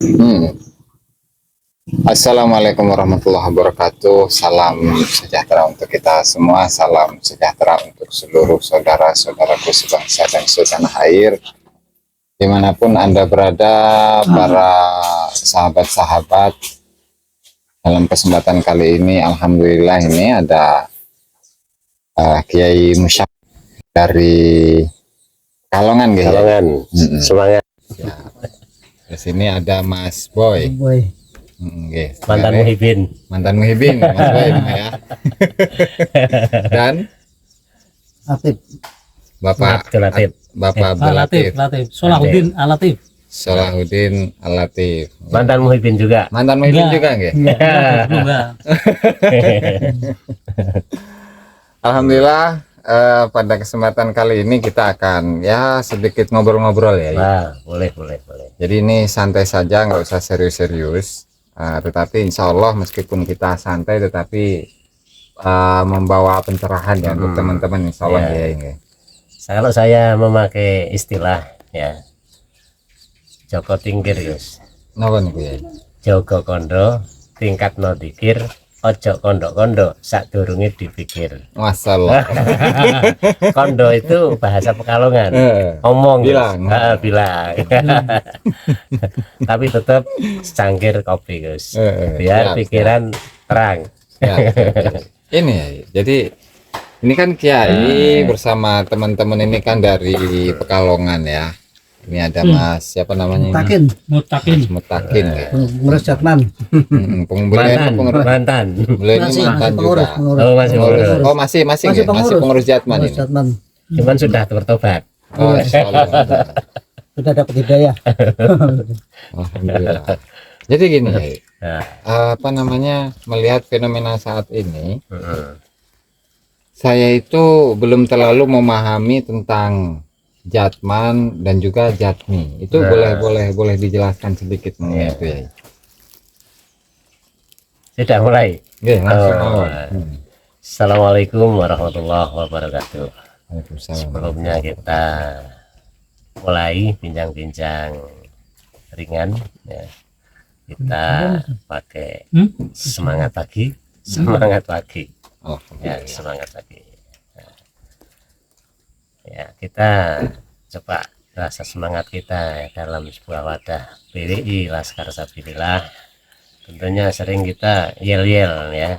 Hmm. Assalamualaikum warahmatullahi wabarakatuh. Salam sejahtera untuk kita semua. Salam sejahtera untuk seluruh saudara-saudaraku sebangsa dan setanah air. Dimanapun Anda berada, para sahabat-sahabat. Dalam kesempatan kali ini, alhamdulillah ini ada Kiai Musyaf dari Kalongan, gitu. Kalongan, semangat. Ya. Di sini ada Mas Boy. Okay. Mantan Muhibin. Mantan Muhibin, Mas Boy ya. Dan Latif. Bapak Latif. Bapak Latif. Solahuddin Alatif. Solahuddin Alatif. Mantan Muhibin juga. Mantan Muhibin juga nggih? Enggak. Alhamdulillah pada kesempatan kali ini kita akan ya sedikit ngobrol-ngobrol ya. Nah, boleh. Jadi ini santai saja, nggak usah serius-serius. Tetapi insya Allah meskipun kita santai tetapi membawa pencerahan ya untuk teman-teman insya Allah ya ini. Kalau saya memakai istilah ya Joko Tingkir Yus. Napa niku ya? Joko Kondo tingkat no dikir ojo kondo-kondo sadurunge dipikir. Masalah. Kondo itu bahasa Pekalongan. Omong bilang. Bilang. Tapi tetap secangkir kopi Gus. Biar pikiran terang. Ya. Ini ya, jadi ini kan Kiai bersama teman-teman ini kan dari Pekalongan ya. Ini ada Mas siapa namanya? Mutakin. Mutakin ya. Pengurus Jatman. Mantan. Beliau ini mantan juga. Oh, masih pengurus. Oh, masih pengurus Jatman ini. Cuman sudah bertobat. Oh, insyaallah. Sudah dapat hidayah. Alhamdulillah. Jadi gini, Nah. apa namanya, melihat fenomena saat ini, saya itu belum terlalu memahami tentang Jatman dan juga Jatmi. Itu boleh dijelaskan sedikit mengenai itu ya. Sudah mulai. Oke, langsung awal. Assalamualaikum warahmatullahi wabarakatuh. Waalaikumsalam. Sebelumnya kita mulai bincang-bincang ringan ya. Kita pakai semangat pagi. Oh, Ya, semangat pagi. Ya, kita coba rasa semangat kita dalam sebuah wadah PWI Laskar Sabilillah. Tentunya sering kita yel-yel ya.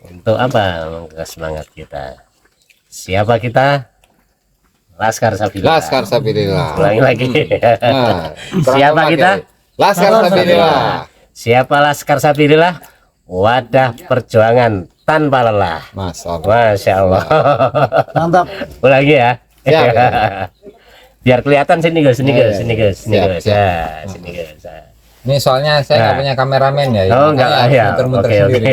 Untuk apa menggugah semangat kita? Siapa kita? Laskar Sabilillah. Laskar Sabilillah. Ulangi lagi. Nah, Siapa kita? Laskar Sabilillah. Siapa Laskar Sabilillah? Wadah perjuangan tanpa lelah. Masya Allah. Mantap. Ulangi ya. Siap, ya. Biar kelihatan sini guys. Siap. Ya, sini guys. Ini soalnya saya nggak punya kameramen ya. Oh enggak ya. Muter-muter Oke. sendiri.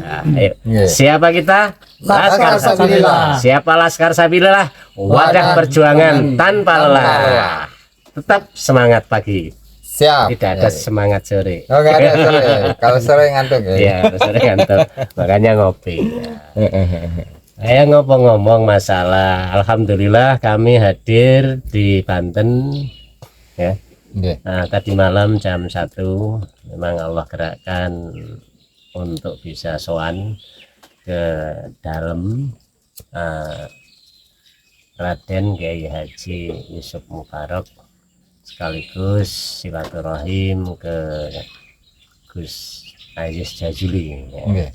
Nah, ayo. Siapa kita? Laskar Sabilillah. Siapa Laskar Sabilillah? Wadah perjuangan tanpa lelah. Tetap semangat pagi. Siap. Tidak ada semangat sore. Oh, nggak ada sore. Kalau sore ngantuk ya. Iya, sore ngantuk. Makanya ngopi. Saya ngomong-ngomong masalah, alhamdulillah kami hadir di Banten ya. Nah, tadi malam jam 1 memang Allah gerakkan untuk bisa sowan ke dalam Raden Kiai Haji Yusuf Mubarak, sekaligus silaturahim ke Gus Ayus Jajuli ya.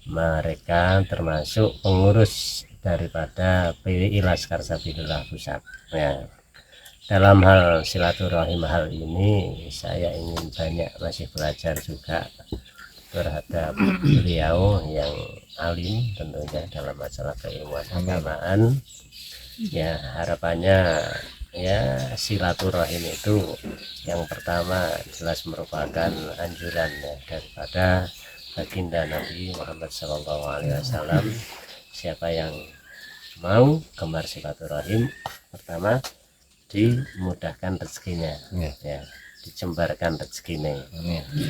Mereka termasuk pengurus daripada PWI Laskar Sabilillah Pusat ya. Dalam hal silaturahim hal ini saya ingin banyak masih belajar juga terhadap beliau yang alim tentunya dalam masalah keilmuan keagamaan ya. Harapannya ya silaturahim itu yang pertama jelas merupakan anjuran ya, daripada baginda Nabi Muhammad SAW. Siapa yang mau gemar silaturahim, pertama dimudahkan rezekinya ya, dicembarkan rezekinya.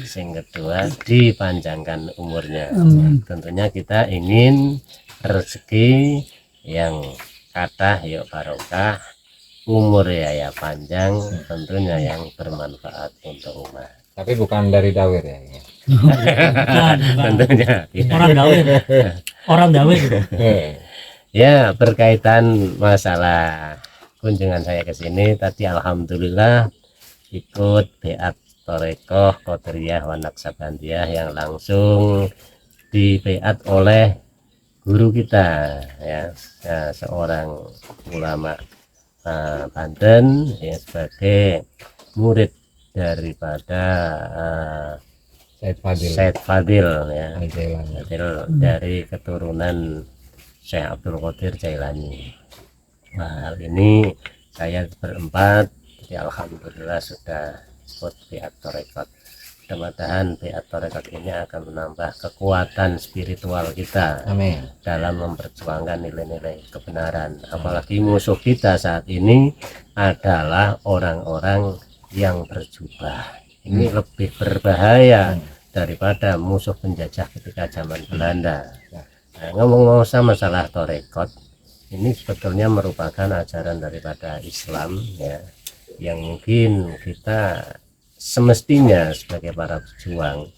Yang kedua dipanjangkan umurnya. Tentunya kita ingin rezeki yang kathah yuk barokah, umur ya panjang, tentunya yang bermanfaat untuk umat. Tapi bukan dari Dawir ya ini. Bukan. Tentunya ya. Orang Dawir. Orang Dawir. Ya, berkaitan masalah kunjungan saya ke sini tadi, alhamdulillah ikut Beat Torekoh Qadiriyah wa Naqsabandiyah yang langsung di Beat oleh guru kita ya, seorang ulama Banten ya, sebagai murid daripada Said Fadil ya, dari keturunan Syekh Abdul Qadir Jailani. Nah, hal ini saya berempat, ya alhamdulillah sudah ikut Beat Torekot. Mudah-mudahan Beat Torekot ini akan menambah kekuatan spiritual kita. Amin. Dalam memperjuangkan nilai-nilai kebenaran. Apalagi musuh kita saat ini adalah orang-orang yang berjubah. Ini lebih berbahaya daripada musuh penjajah ketika zaman Belanda. Nah, ngomong-ngomong masalah Torekot, ini sebetulnya merupakan ajaran daripada Islam ya, yang mungkin kita semestinya sebagai para pejuang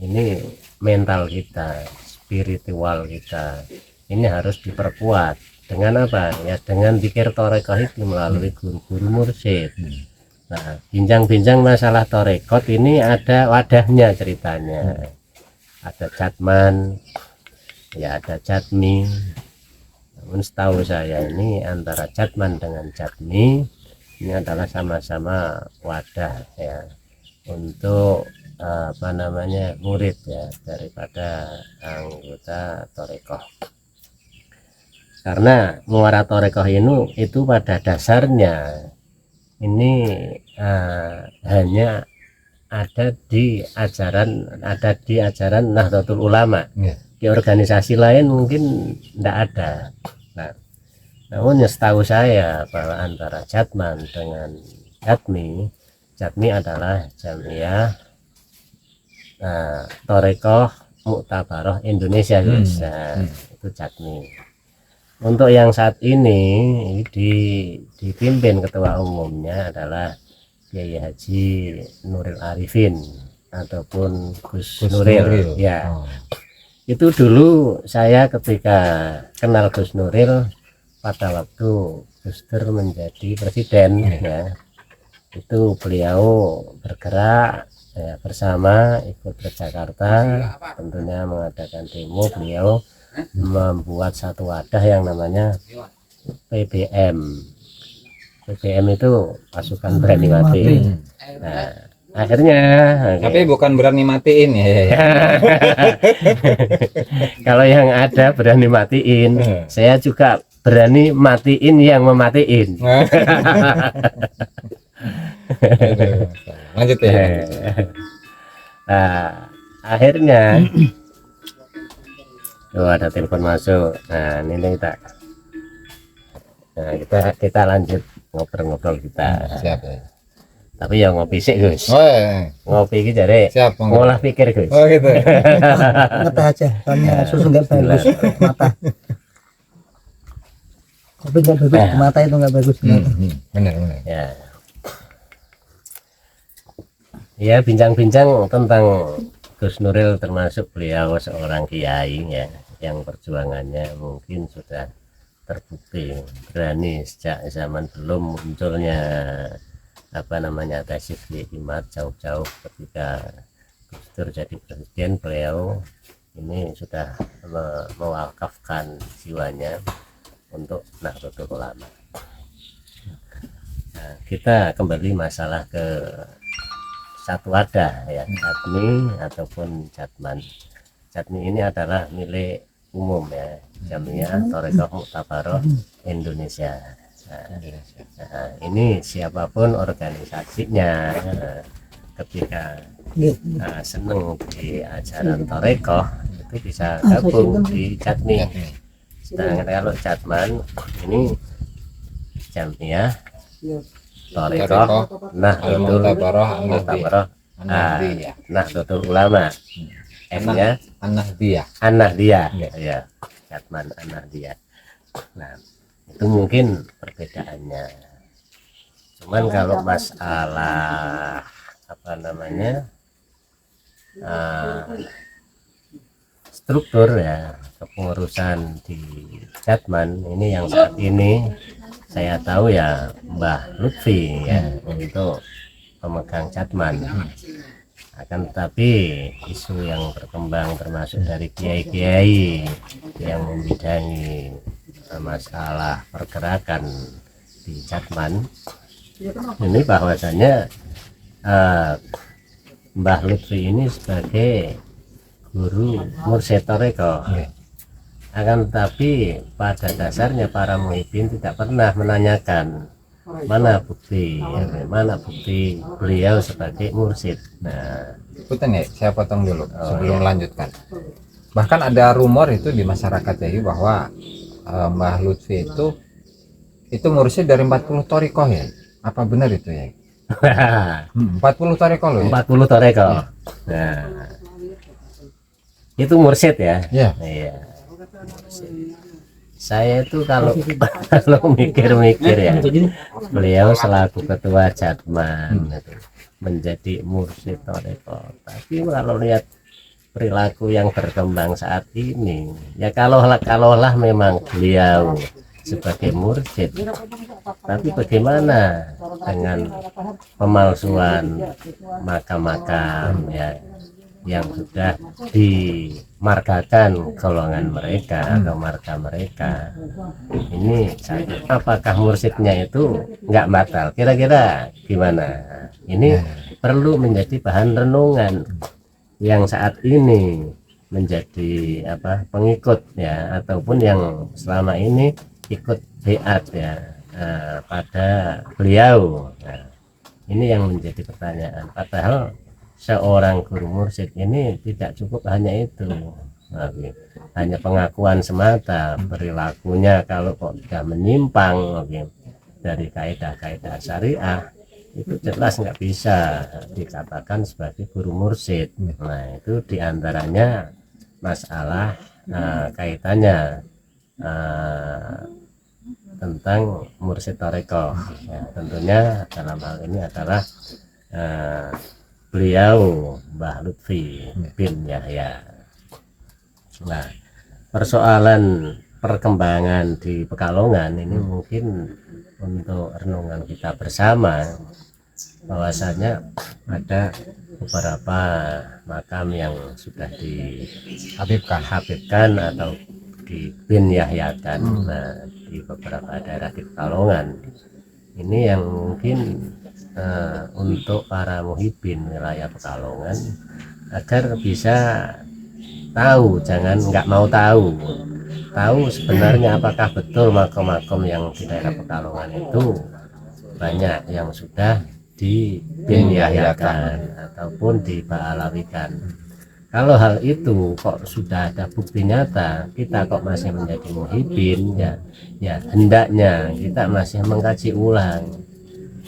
ini mental kita, spiritual kita ini harus diperkuat dengan apa ya, dengan zikir Torekot itu melalui guru-guru mursyid. Nah, bincang-bincang masalah Torekot ini ada wadahnya ceritanya, ada Jatman ya, ada Jatmi. Namun setahu saya ini antara Jatman dengan Jatmi ini adalah sama-sama wadah ya untuk murid ya daripada anggota Torekoh. Karena muara Torekoh ini itu pada dasarnya ini hanya ada di ajaran Nahdlatul Ulama. Di organisasi lain mungkin tidak ada. Nah, namun setahu saya bahwa antara Jatman dengan Jatmi adalah Jamiah Torekoh Muktabaroh Indonesia. Itu Jatmi. Untuk yang saat ini dipimpin ketua umumnya adalah Kiai Haji Nuril Arifin ataupun Gus Nuril. Ya. Itu dulu saya ketika kenal Gus Nuril pada waktu Gus Dur menjadi presiden ya. Itu beliau bergerak ya, bersama ikut ke Jakarta, tentunya mengadakan demo. Beliau membuat satu wadah yang namanya PBM. PBM itu pasukan berani mati. Nah, akhirnya tapi bukan berani matiin ya. Kalau yang ada berani matiin, saya juga berani matiin yang mematiin. Lanjut ya. Nah, akhirnya ada telepon masuk. Nah, ini kita lanjut ngobrol-ngobrol kita. Siap ya. Tapi yang ngopi sih Gus. Ngopi iki jare Siap. ngolah pikir Gus. Oh gitu. Ngeteh aja, soalnya susu nggak bagus untuk mata. Kopi nggak bagus untuk mata, itu nggak bagus. Benar. Ya. Ya, bincang-bincang tentang Gus Nuril, termasuk beliau seorang kiai ya, yang perjuangannya mungkin sudah terbukti berani sejak zaman belum munculnya tesis Imat, jauh-jauh ketika Gus Dur jadi presiden, beliau ini sudah mewakafkan jiwanya untuk Nahdlatul Ulama. Nah, kita kembali masalah ke satu wadah ya, Jatmi ataupun Jatman. Jatmi ini adalah milik umum ya, Jamiah Torekoh Muktabaroh Indonesia. Nah, ini siapapun organisasinya ketika seneng di ajaran Torekoh itu bisa gabung di Jatmi. Nah, kalau Jatman ini Jamiah Torekoh Nahdlatul Ulama. N-nya An-Nahdiyah ya, Jatman An-Nahdiyah. Nah, itu mungkin perbedaannya. Cuman kalau masalah apa namanya struktur ya kepengurusan di Jatman ini yang saat ini saya tahu ya Mbah Lutfi ya untuk pemegang Jatman. Akan tetapi isu yang berkembang termasuk dari kiai-kiai yang membidangi masalah pergerakan di Jatman ini bahwasanya Mbah Lutfi ini sebagai guru mursyid toreko. Akan tetapi pada dasarnya para muhibin tidak pernah menanyakan mana bukti beliau sebagai mursyid. Nah, Punten ya, saya potong dulu sebelum melanjutkan. Bahkan ada rumor itu di masyarakat ya bahwa Mbah Lutfi itu mursyid dari 40 torikoh ya. Apa benar itu ya? 40 torikoh loh ya? 40 toreko. Nah, itu mursyid ya. Iya. Iya. Saya itu kalau mikir-mikir ya, beliau selaku ketua Jatman itu menjadi mursyid toreko. Tapi kalau lihat perilaku yang berkembang saat ini, ya kalaulah memang beliau sebagai mursyid, tapi bagaimana dengan pemalsuan makam-makam ya yang sudah dimarkakan golongan mereka atau marga mereka ini, apakah mursyidnya itu nggak batal? Kira-kira gimana? Ini perlu menjadi bahan renungan yang saat ini menjadi pengikut ya ataupun yang selama ini ikut beat ya pada beliau. Nah, ini yang menjadi pertanyaan. Padahal seorang guru mursyid ini tidak cukup hanya itu, hanya pengakuan semata. Perilakunya kalau kok sudah menyimpang dari kaidah-kaidah syariah itu jelas nggak bisa dikatakan sebagai guru mursyid. Nah, itu diantaranya masalah kaitannya tentang mursyid toreko ya, tentunya dalam hal ini adalah beliau Mbah Lutfi bin Yahya. Nah, persoalan perkembangan di Pekalongan ini mungkin untuk renungan kita bersama, bahwasanya ada beberapa makam yang sudah dihabibkan atau di bin Yahyakan. Nah, di beberapa daerah di Pekalongan ini yang mungkin untuk para muhibin wilayah Pekalongan agar bisa tahu, jangan nggak mau tahu sebenarnya apakah betul makom-makom yang di daerah Pekalongan itu banyak yang sudah dibinyayakan ataupun diba'alawikan. Kalau hal itu kok sudah ada bukti nyata, kita kok masih menjadi muhibin ya hendaknya kita masih mengkaji ulang.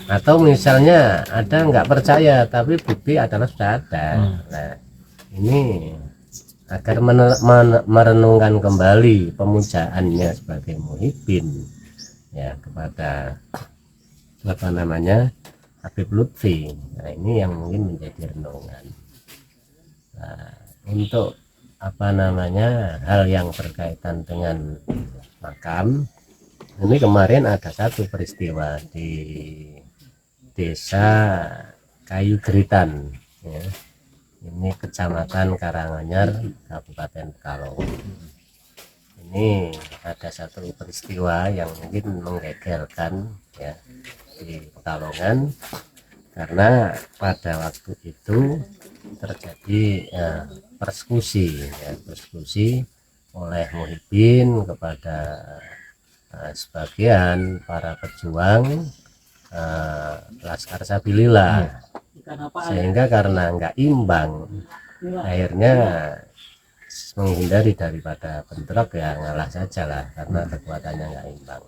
Atau misalnya ada nggak percaya tapi bukti adalah sudah ada. Nah, ini agar merenungkan kembali pemujaannya sebagai muhibin ya kepada Habib Lutfi. Nah, ini yang mungkin menjadi renungan. Nah, untuk hal yang berkaitan dengan makam, ini kemarin ada satu peristiwa di Desa Kayu Geritan ya. Ini Kecamatan Karanganyar, Kabupaten Pekalongan. Ini ada satu peristiwa yang mungkin menggegerkan ya di Pekalongan, karena pada waktu itu terjadi persekusi oleh muhibin kepada sebagian para pejuang Laskar Sabilillah, sehingga karena nggak imbang akhirnya menghindari daripada bentrok ya ngalah saja lah karena kekuatannya nggak imbang.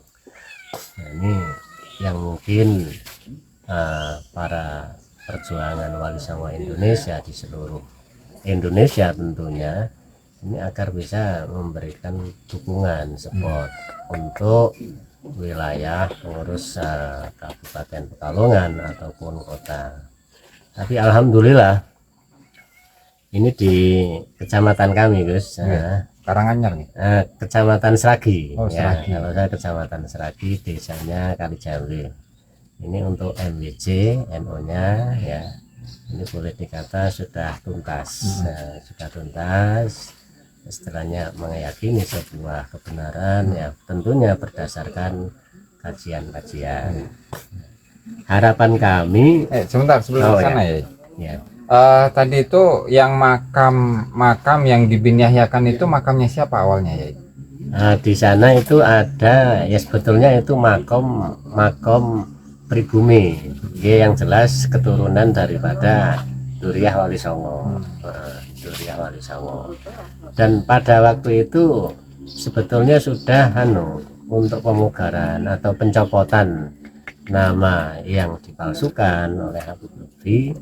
Nah, ini yang mungkin para perjuangan Wali Songo Indonesia di seluruh Indonesia tentunya ini agar bisa memberikan dukungan support untuk wilayah, pengurus Kabupaten Pekalongan ataupun kota. Tapi alhamdulillah ini di kecamatan kami, Gus. Karanganyar nih. Kecamatan Seragi. Oh, Ya, Seragi. kalau saya Kecamatan Seragi, desanya Kalijambe. Ini untuk MWC, NO-nya ya. Ini boleh dikata sudah tuntas. Sudah tuntas. Istilahnya meyakini sebuah kebenaran ya, tentunya berdasarkan kajian-kajian. Harapan kami Sebentar sebelum Oh, ke sana ya. ya. ya Tadi itu yang makam yang dibinyahyakan itu makamnya siapa awalnya ya? di sana itu ada ya, sebetulnya itu makom pribumi ya, yang jelas keturunan daripada Duriah Wali Songo. Duriah Wali Songo. Dan pada waktu itu sebetulnya sudah untuk pemugaran atau pencopotan nama yang dipalsukan oleh Habib Lutfi,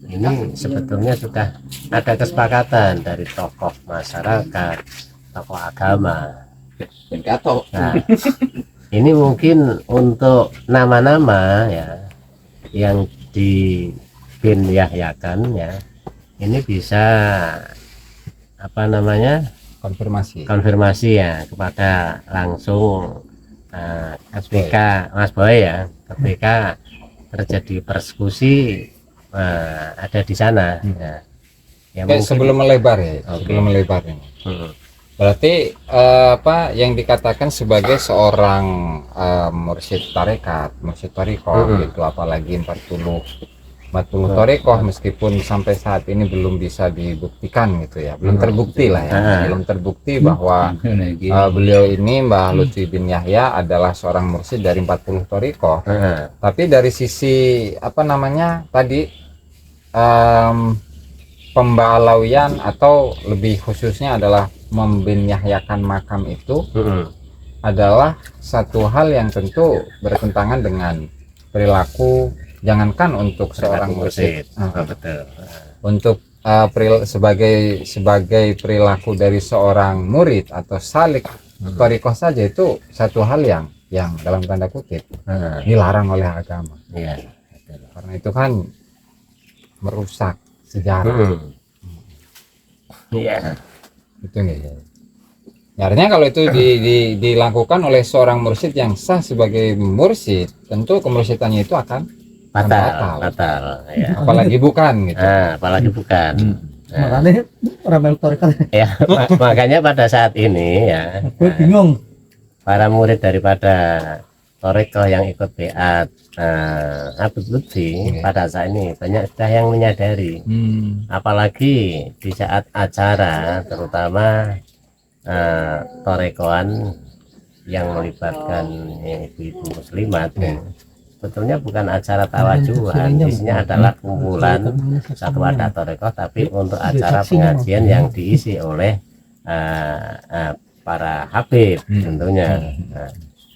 ini sebetulnya sudah ada kesepakatan dari tokoh masyarakat, tokoh agama. Nah, ini mungkin untuk nama-nama ya yang dibinyahyakan ya, ini bisa apa namanya, konfirmasi ya kepada langsung ketika Mas Boy ya, ketika terjadi persekusi ada di sana ya. Ya mungkin, Sebelum melebar ya, Oke. sebelum melebar ini. Hmm. Berarti apa yang dikatakan sebagai seorang mursyid tarekat, mursyid tarekoh gitu, apalagi 40 tarekoh, meskipun sampai saat ini belum bisa dibuktikan gitu ya, belum terbukti lah ya, belum terbukti bahwa beliau ini Mbah Lutfi bin Yahya adalah seorang mursyid dari 40 tarekoh. Tapi dari sisi apa namanya tadi pembalawian atau lebih khususnya adalah membinyahyakan makam itu adalah satu hal yang tentu bertentangan dengan perilaku, jangankan untuk seorang mursyid, Betul. untuk sebagai perilaku dari seorang murid atau salik thariqah saja itu satu hal yang dalam tanda kutip dilarang oleh agama. Iya. Karena itu kan merusak sejarah. Iya. Itu enggak ya? Ya, artinya kalau itu dilakukan oleh seorang mursyid yang sah sebagai mursyid, tentu kemursyidnya itu akan Batal. Ya. apalagi bukan gitu. Apalagi bukan. Makanya orang melok tarekat. Ya, makanya pada saat ini ya, Gue bingung. para murid daripada Torekoh yang ikut beat Habib Lutfi pada saat ini banyak sudah yang menyadari, apalagi di saat acara terutama Torekohan yang melibatkan ibu-ibu muslimat, sebetulnya bukan acara tawajuhan, isinya adalah kumpulan satu wadah Torekoh, tapi untuk acara pengajian yang diisi oleh para habib tentunya.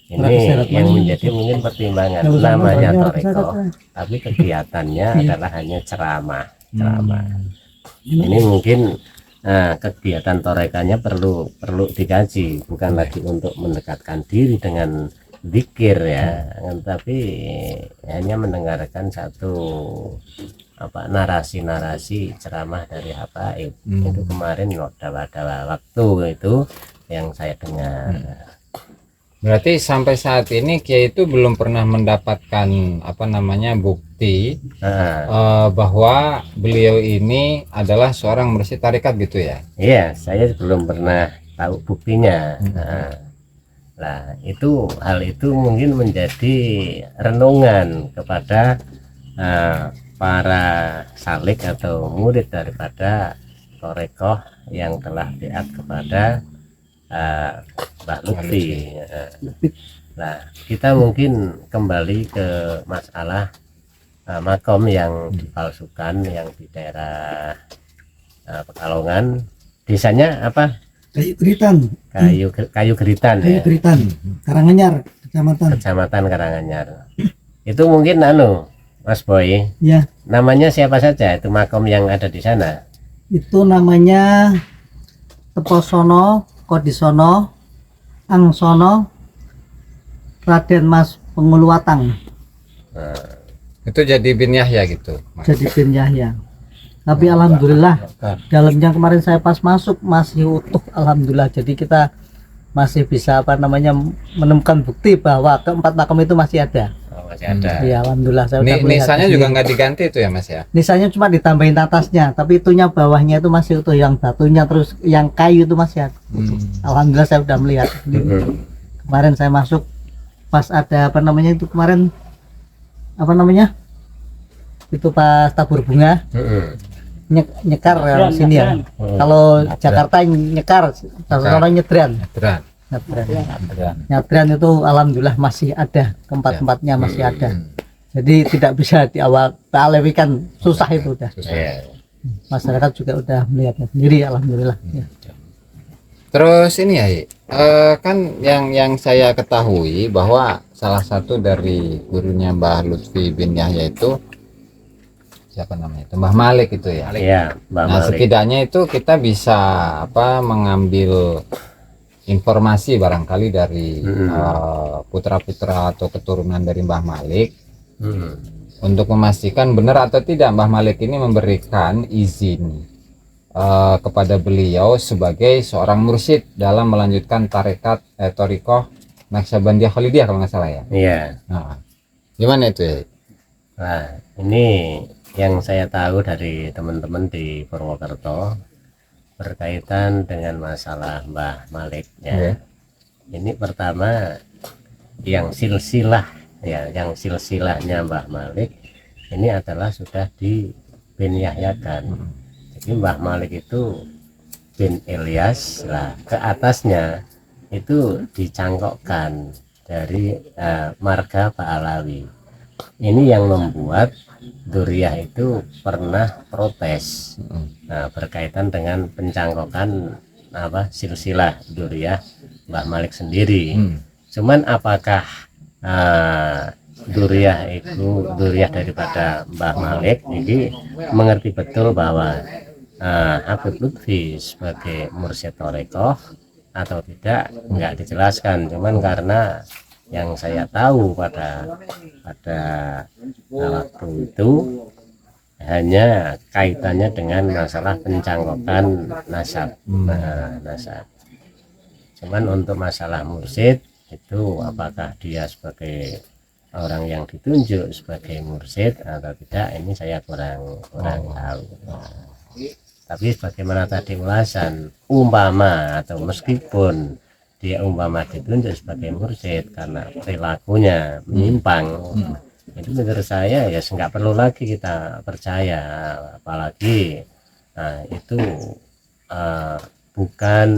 Ini yang menjadi mungkin pertimbangan, namanya Torekoh tapi kegiatannya adalah hanya ceramah. Ini mungkin kegiatan torekanya perlu dikaji, bukan lagi untuk mendekatkan diri dengan zikir ya, tapi hanya mendengarkan satu narasi ceramah dari habaib. Itu kemarin pada waktu itu yang saya dengar. Berarti sampai saat ini Kiai itu belum pernah mendapatkan bukti bahwa beliau ini adalah seorang mursyid tarekat gitu ya? Iya, saya belum pernah tahu buktinya. Nah, hal itu mungkin menjadi renungan kepada para salik atau murid daripada Torekoh yang telah taat kepada Mbah Lutfi. Nah, kita mungkin kembali ke masalah makom yang dipalsukan yang di daerah Pekalongan. Desanya apa? Kayu Geritan, Geritan. Karanganyar, Kecamatan Karanganyar. Itu mungkin Mas Boy. Ya. Namanya siapa saja itu makom yang ada di sana? Itu namanya Teposono, Kodisono, Angsono, Raden Mas Penguluwatang Nah, Itu jadi bin Yahya gitu. Mas. jadi bin Yahya. Tapi alhamdulillah dalamnya kemarin saya pas masuk masih utuh, alhamdulillah. Jadi kita masih bisa menemukan bukti bahwa keempat makam itu masih ada. masih ada. Ya alhamdulillah saya udah melihat Nisanya di juga sini. nggak diganti itu ya Mas ya? Nisanya cuma ditambahin atasnya, tapi itunya bawahnya itu masih utuh, yang batunya terus yang kayu itu masih ada. Alhamdulillah saya udah melihat. Kemarin saya masuk pas ada itu kemarin itu pas tabur bunga nyekar ya, sini ya. Kalau Jakarta nyekar, kalau nyedran. Nyadran itu alhamdulillah masih ada, tempat-tempatnya masih ada. Jadi tidak bisa dialihkan, susah itu udah. Iya. Masyarakat juga udah melihatnya sendiri, alhamdulillah. Ya. Terus ini ya, kan yang saya ketahui bahwa salah satu dari gurunya Mbah Lutfi bin Yahya itu siapa namanya? Itu Mbah Malik itu ya. Iya, Mbak Nah, Malik. setidaknya itu kita bisa mengambil informasi barangkali dari putra-putra atau keturunan dari Mbah Malik untuk memastikan benar atau tidak Mbah Malik ini memberikan izin kepada beliau sebagai seorang mursyid dalam melanjutkan tarekat Thariqah Naqsabandiyah Khalidiyah kalau nggak salah ya. Iya. Nah, gimana itu ya? Nah, ini yang saya tahu dari teman-teman di Purwokerto berkaitan dengan masalah Mbah Malik ya. Ini pertama yang silsilah ya, yang silsilahnya Mbah Malik ini adalah sudah di bin Yahyakan. Jadi Mbah Malik itu bin Ilyas, lah ke atasnya itu dicangkokkan dari marga Pahlawi. Ini yang membuat Duriyah itu pernah protes berkaitan dengan pencangkokan silsilah Duriyah Mbah Malik sendiri. Cuman apakah Duriyah daripada Mbah Malik ini mengerti betul bahwa Habib Lutfi sebagai mursyid Thariqah atau tidak, nggak dijelaskan. Cuman karena yang saya tahu pada waktu itu hanya kaitannya dengan masalah pencangkokan nasab. Nasab. Cuman untuk masalah mursyid itu apakah dia sebagai orang yang ditunjuk sebagai mursyid atau tidak, ini saya kurang tahu. Tapi bagaimana tadi ulasan, umpama atau meskipun dia umpama ditunjuk sebagai mursyid karena perilakunya menyimpang, itu menurut saya ya nggak perlu lagi kita percaya, apalagi itu bukan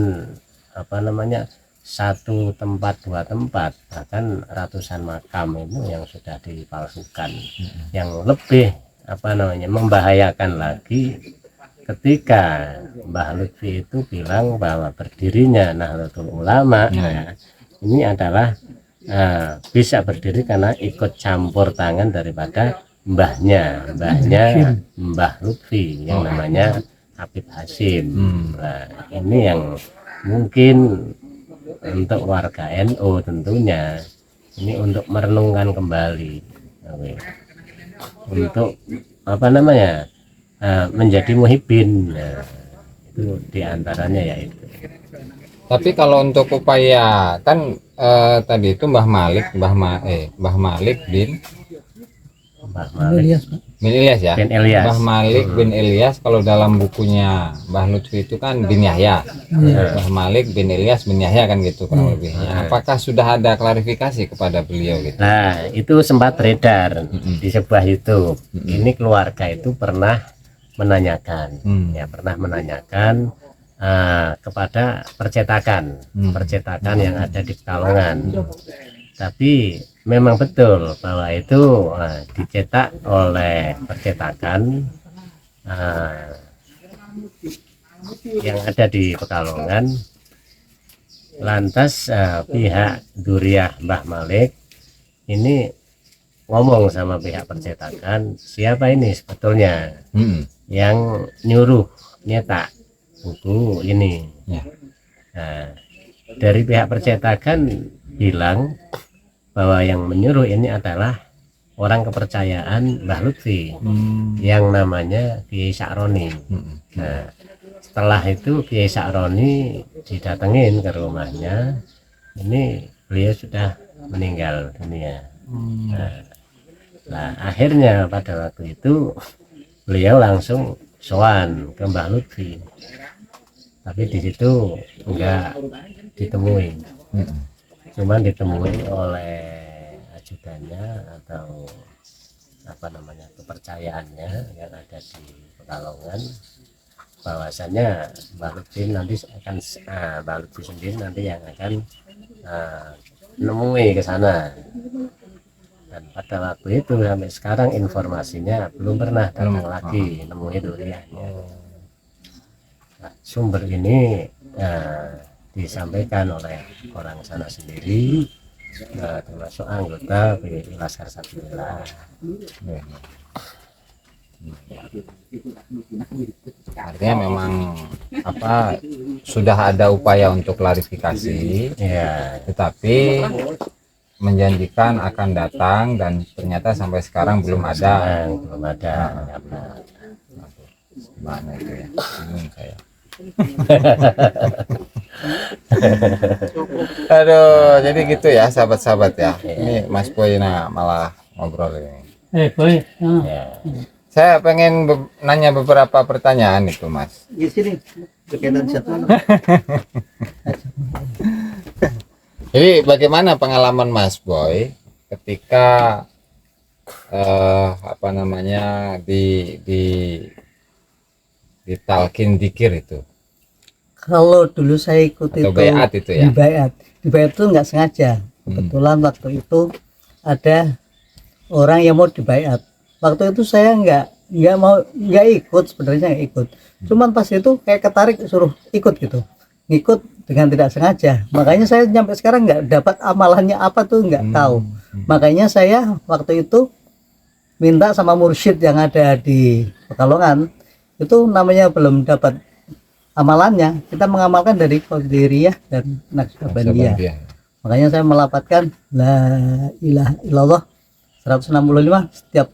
satu tempat, dua tempat, bahkan ratusan makam itu yang sudah dipalsukan. Yang lebih membahayakan lagi ketika Mbah Lutfi itu bilang bahwa berdirinya Nahdlatul Ulama ini adalah bisa berdiri karena ikut campur tangan daripada mbahnya Mbah Lutfi yang namanya Habib Hasyim. Nah, ini yang mungkin untuk warga NU tentunya ini untuk merenungkan kembali untuk menjadi muhibbin. Nah, itu diantaranya ya itu. Tapi kalau untuk upaya kan tadi itu Mbah Malik bin Ilyas ya. Bin Ilyas. Mbah Malik bin Ilyas kalau dalam bukunya Mbah Lutfi itu kan bin Yahya. Mbah Malik bin Ilyas bin Yahya kan gitu kurang lebihnya. Apakah sudah ada klarifikasi kepada beliau gitu? Nah, itu sempat beredar di sebuah YouTube. Ini keluarga itu pernah menanyakan kepada percetakan yang ada di Pekalongan. Tapi memang betul bahwa itu dicetak oleh percetakan yang ada di Pekalongan. Lantas pihak Duriyah Mbah Malik ini ngomong sama pihak percetakan, siapa ini sebetulnya yang nyuruh nyetak buku ini. Nah, dari pihak percetakan bilang bahwa yang menyuruh ini adalah orang kepercayaan Mbah Lutfi yang namanya Kiai Sa'roni. Nah, setelah itu Kiai Sa'roni didatengin ke rumahnya, ini beliau sudah meninggal dunia. Nah, akhirnya pada waktu itu beliau langsung sowan ke Mbah Lutfi, tapi di situ enggak ditemui, cuman ditemui oleh ajudannya atau apa namanya kepercayaannya yang ada di Pekalongan, bahwasanya Mbah Lutfi nanti akan Mbah Lutfi sendiri nanti yang akan nemui ke sana. Dan pada waktu itu sampai sekarang informasinya belum pernah datang lagi nemui duriannya. Nah, sumber ini disampaikan oleh orang sana sendiri, termasuk anggota PWI Laskar Sabilillah. Artinya memang apa sudah ada upaya untuk klarifikasi, Ya, tetapi menjanjikan akan datang dan ternyata sampai sekarang belum ada. belum ada. Karena Gimana itu ya? Bingung saya. Aduh, jadi gitu ya sahabat-sahabat ya. Ini Mas Boy malah ngobrol ini. Boy. ya, Saya pengen nanya beberapa pertanyaan itu, Mas. Di sini berkaitan jadwal. Jadi bagaimana pengalaman Mas Boy ketika apa namanya di talqin dzikir itu Kalau dulu saya ikut atau itu baiat itu ya? di baiat itu nggak sengaja. Kebetulan waktu itu ada orang yang mau dibaiat. Waktu itu saya nggak ikut, sebenarnya nggak ikut. Cuman pas itu kayak ketarik suruh ikut gitu, ngikut dengan tidak sengaja. Makanya saya sampai sekarang nggak dapat amalannya apa tuh nggak tahu. Makanya saya waktu itu minta sama mursyid yang ada di Pekalongan, itu namanya belum dapat amalannya, kita mengamalkan dari Qadiriyah dan Naqsabandiyah. Makanya saya melapatkan la ilaha illallah 165 setiap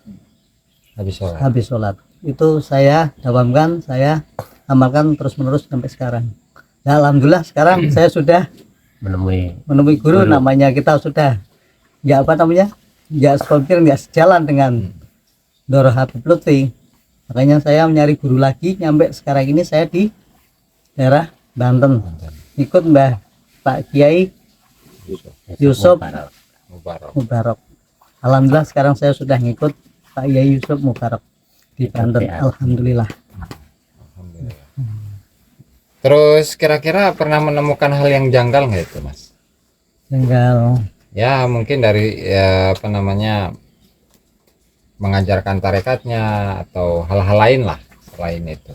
habis sholat. Itu saya dawamkan, saya amalkan terus menerus sampai sekarang. Nah, alhamdulillah sekarang saya sudah menemui guru, namanya kita sudah nggak apa namanya nggak sekompir, nggak sejalan dengan Doro Habib Lutfi. Makanya saya mencari guru lagi, nyampe sekarang ini saya di daerah Banten, ikut Mbah Pak Kiai Yusuf Mubarak. Alhamdulillah sekarang saya sudah ngikut Pak Kiai Yusuf Mubarak di Banten. Alhamdulillah. Terus kira-kira pernah menemukan hal yang janggal nggak itu, Mas? Tinggal Ya mungkin dari ya, apa namanya mengajarkan tarekatnya atau hal-hal lain lah selain itu.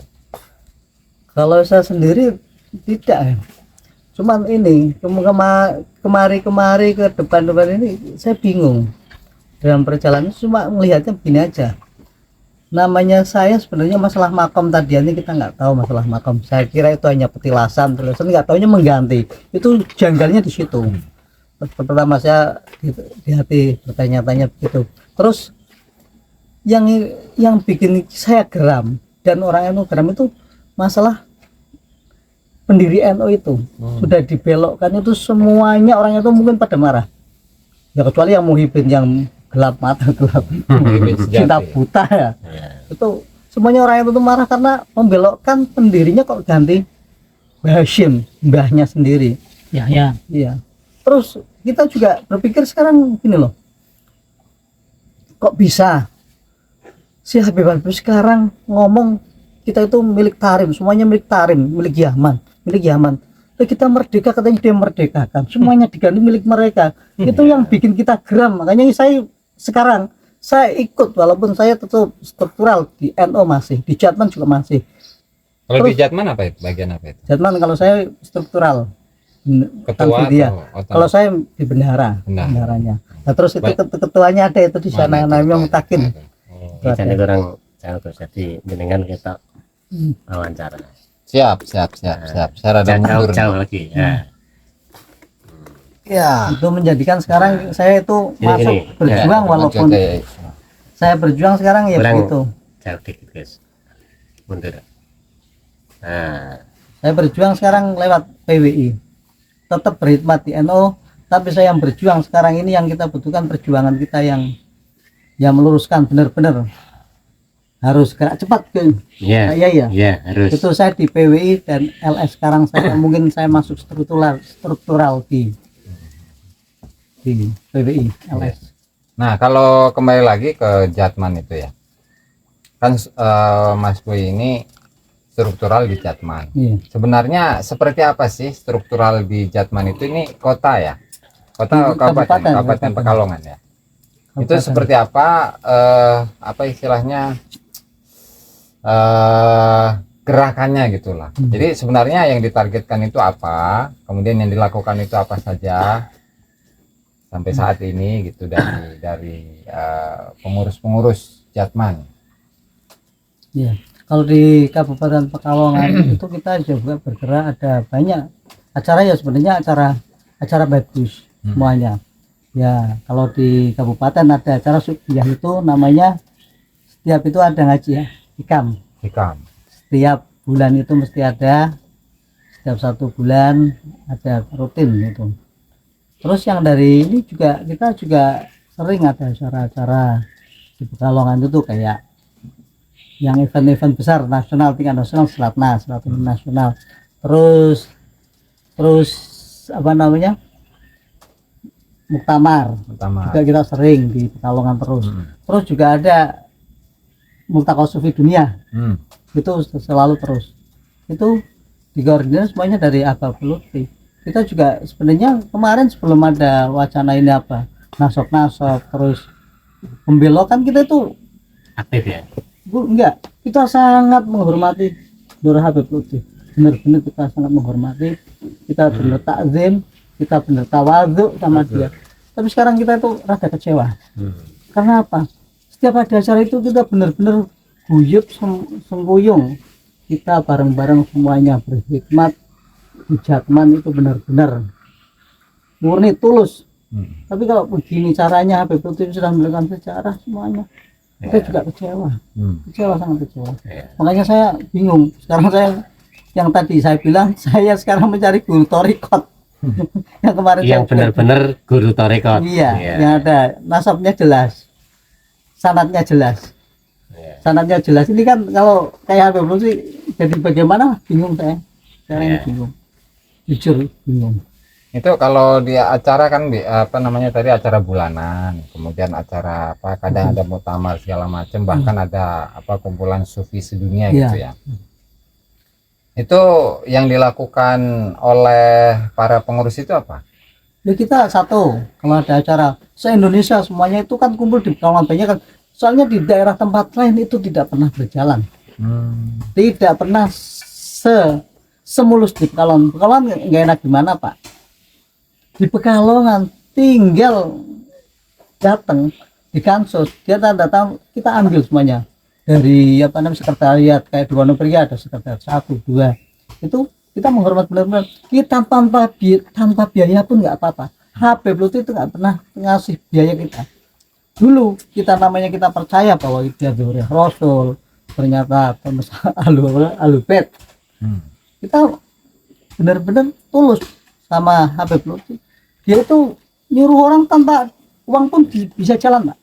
kalau saya sendiri tidak, cuman ini kemari ke depan ini saya bingung dalam perjalanan, cuma melihatnya begini aja. Namanya saya sebenarnya masalah makom tadiannya kita nggak tahu masalah makom. Saya kira itu hanya petilasan, nggak taunya mengganti. Itu janggalnya di situ. Pertama saya di hati bertanya-tanya begitu. Terus yang bikin saya geram dan orang NU geram itu masalah pendiri NU itu sudah dibelokkan, itu semuanya orang itu mungkin pada marah. Ya kecuali yang muhibin yang gelap mata, gelap cinta buta ya. Itu semuanya orang itu marah karena membelokkan pendirinya kok ganti Mbah Hashim, mbahnya sendiri. Ya. Iya. Terus kita juga berpikir sekarang gini loh, kok bisa si Habib sekarang ngomong kita itu milik Tarim, semuanya milik Tarim, milik Yaman. Lalu kita merdeka, katanya dia merdekakan, semuanya diganti milik mereka. Itu yang bikin kita geram. Makanya sekarang saya ikut, walaupun saya tetap struktural di NU masih, di Jatman juga masih. Kalau di Jatman apa itu? Bagian apa itu? Jatman kalau saya struktural, Ketua dia. atau Kalau saya di bendaranya. Nah, terus itu ketuanya ada itu di sana, namanya Mutakin. jadi kurang jauh, jadi jenengan kita wawancara. Siap. Saya rada mundur. Jauh lagi. Ya. Ya. Itu menjadikan sekarang saya itu Gini, masuk gini. berjuang walaupun saya berjuang sekarang ya Kurang. begitu. Jauh dikit guys, mundur. Nah, Saya berjuang sekarang lewat PWI. Tetap berkhidmat di NU, tapi saya yang berjuang sekarang ini yang kita butuhkan perjuangan kita yang meluruskan benar-benar harus gerak cepat kan. ya, Iya. harus. Itu saya di PWI dan LS sekarang saya mungkin saya masuk struktural di PWI LS. Nah, kalau kembali lagi ke Jatman itu ya, kan Mas Boy ini struktural di Jatman. Iya. Sebenarnya seperti apa sih struktural di Jatman itu? Ini kota ya, kota Kabupaten Pekalongan ya. Itu seperti apa? Apa istilahnya? Gerakannya gitulah. Jadi sebenarnya yang ditargetkan itu apa? Kemudian yang dilakukan itu apa saja? Sampai saat ini gitu dari pengurus-pengurus Jatman. Iya. Kalau di Kabupaten Pekalongan itu kita juga bergerak, ada banyak acara ya, sebenarnya acara bagus semuanya. Ya, kalau di kabupaten ada acara subiah itu namanya, setiap itu ada ngaji ya, hikam. Setiap bulan itu mesti ada, setiap 1 bulan ada rutin gitu. Terus yang dari ini juga kita juga sering ada acara-acara di Pekalongan itu kayak yang event-event besar nasional, tingkat nasional, Selatnas, nasional. Terus apa namanya, muktamar juga kita sering di Pekalongan terus. Terus juga ada Multaqa Sufi Dunia, itu selalu terus. Itu dikoordinir semuanya dari Abah Lutfi. Kita juga sebenarnya kemarin sebelum ada wacana ini apa, nasok terus pembelokan, kita itu aktif ya. Enggak, kita sangat menghormati Nur Habib Lutfi. Benar-benar kita sangat menghormati, kita benar takzim, kita benar tawadhu sama dia. Tapi sekarang kita itu rada kecewa. Karena apa? Setiap ada acara itu kita benar-benar guyup sengkuyung, kita bareng-bareng semuanya berkhidmat di Jatman itu benar-benar murni tulus. Tapi kalau begini caranya Habib Lutfi sudah melakukan sejarah semuanya, kita juga kecewa, sangat kecewa. Makanya saya bingung sekarang. Saya yang tadi saya bilang, saya sekarang mencari guru torikot yang kemarin yang benar-benar guru torikot. Iya, yang ada nasabnya jelas, sanadnya jelas. Sanadnya jelas. Ini kan kalau kayak Habib Lutfi jadi bagaimana, bingung saya. Sekarang ini bingung, jujur bingung. Itu kalau di acara kan apa namanya tadi, acara bulanan, kemudian acara apa, kadang ada muktamar segala macam, bahkan ada apa kumpulan sufi sedunia gitu ya. Itu yang dilakukan oleh para pengurus itu apa? Ya kita satu, kalau ada acara se-Indonesia semuanya itu kan kumpul di Pekalongan banyak kan. Soalnya di daerah tempat lain itu tidak pernah berjalan. Tidak pernah semulus di Pekalongan. Pekalongan nggak enak gimana Pak? Di Pekalongan tinggal datang di Kansus, dia tanda tangan, kita ambil semuanya dari apa namanya sekretariat, kayak di Wonopria ada sekretariat 1, 2, itu kita menghormat benar-benar. Kita tanpa biaya pun nggak apa-apa. Habib Lutfi itu nggak pernah ngasih biaya kita. Dulu kita namanya kita percaya bahwa dia Dzurriyyah Rasul, ternyata Ahlul-Bait. Kita benar-benar tulus sama Habib Lutfi. Dia itu nyuruh orang tanpa uang pun bisa jalan, Pak.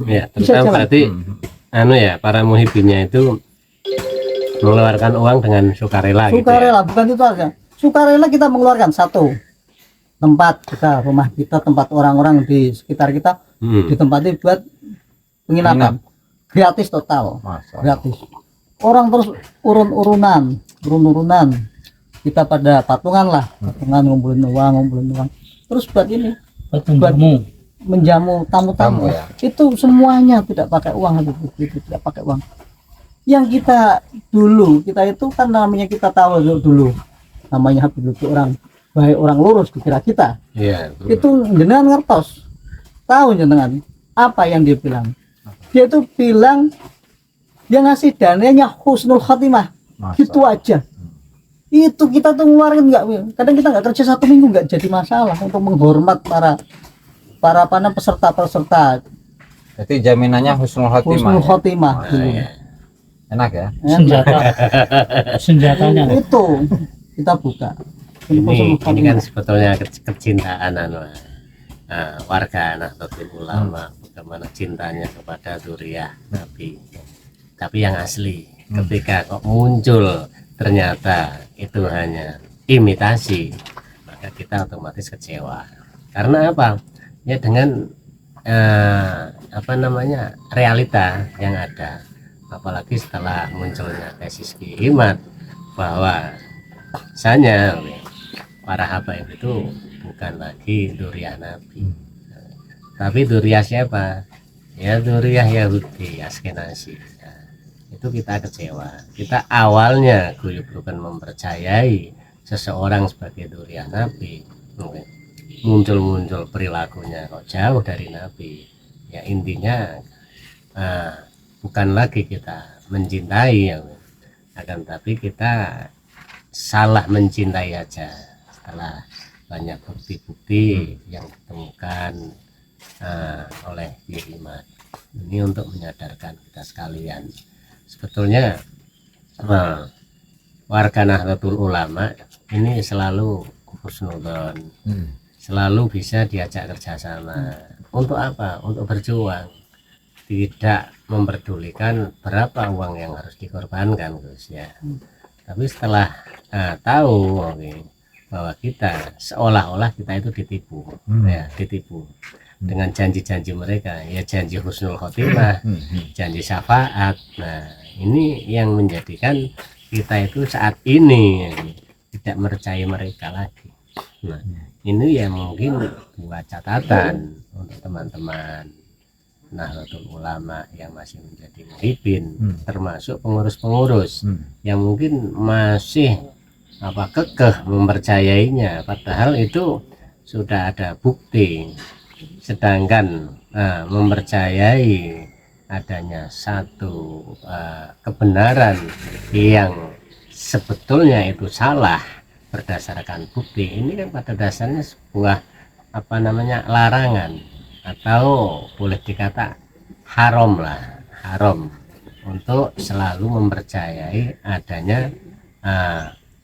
Ya, terutama berarti para muhibinnya itu mengeluarkan uang dengan sukarela gitu ya? Bukan itu aja. Sukarela kita mengeluarkan satu tempat kita, rumah kita, tempat orang-orang di sekitar kita ditempati buat penginapan. Gratis total. Gratis. Orang terus urun-urunan. Kita pada patungan ngumpulin uang. Terus buat ini, buat menjamu tamu-tamu ya. Itu semuanya tidak pakai uang, tidak pakai uang. Yang kita itu kan namanya kita tahu dulu namanya Habib Lutfi orang baik, orang lurus dikira kita. Itu jenengan ngertos, tahu jenengan apa yang dia bilang. Dia itu bilang dia ngasih dananya husnul khatimah, gitu aja. itu kita tuh ngeluarin nggak, kadang kita nggak kerja 1 minggu nggak jadi masalah untuk menghormat para peserta Jadi jaminannya husnul khotimah. husnul Ya? khotimah Nah, gitu. ya. Enak ya. Senjata, senjatanya. Itu kita buka Ini kan sebetulnya kecintaan warga Nahdlatul Ulama, bagaimana cintanya kepada Dzurriyyah Nabi, tapi yang asli. Ketika kok muncul ternyata itu hanya imitasi, maka kita otomatis kecewa. Karena apa? Ya dengan realita yang ada, apalagi setelah munculnya tesis Ki Himad bahwa misalnya para habaib itu bukan lagi Dzurriyyah Nabi, tapi Dzurriyyah siapa? Ya Dzurriyyah Yahudi Askenazi. Nah, itu kita kecewa. Kita awalnya guyub bukan mempercayai seseorang sebagai Dzurriyyah Nabi, muncul perilakunya kok jauh dari Nabi. Ya intinya bukan lagi kita mencintai ya, akan tapi kita salah mencintai aja setelah banyak bukti-bukti yang ditemukan oleh Ki Himad. Ini untuk menyadarkan kita sekalian, sebetulnya warga Nahdlatul Ulama ini selalu husnudzon, selalu bisa diajak kerjasama. Untuk apa? Untuk berjuang, tidak memperdulikan berapa uang yang harus dikorbankan, Gus ya. Tapi setelah tahu bahwa kita seolah-olah kita itu ditipu, ya ditipu dengan janji-janji mereka, ya janji husnul khotimah, janji syafaat. Nah ini yang menjadikan kita itu saat ini tidak percaya mereka lagi. Nah ini yang mungkin buat catatan untuk teman-teman Nahdlatul Ulama yang masih menjadi muhibbin, termasuk pengurus-pengurus yang mungkin masih kekeh mempercayainya, padahal itu sudah ada bukti. Sedangkan mempercayai adanya satu kebenaran yang sebetulnya itu salah berdasarkan bukti, ini kan pada dasarnya sebuah larangan, atau boleh dikata haram untuk selalu mempercayai adanya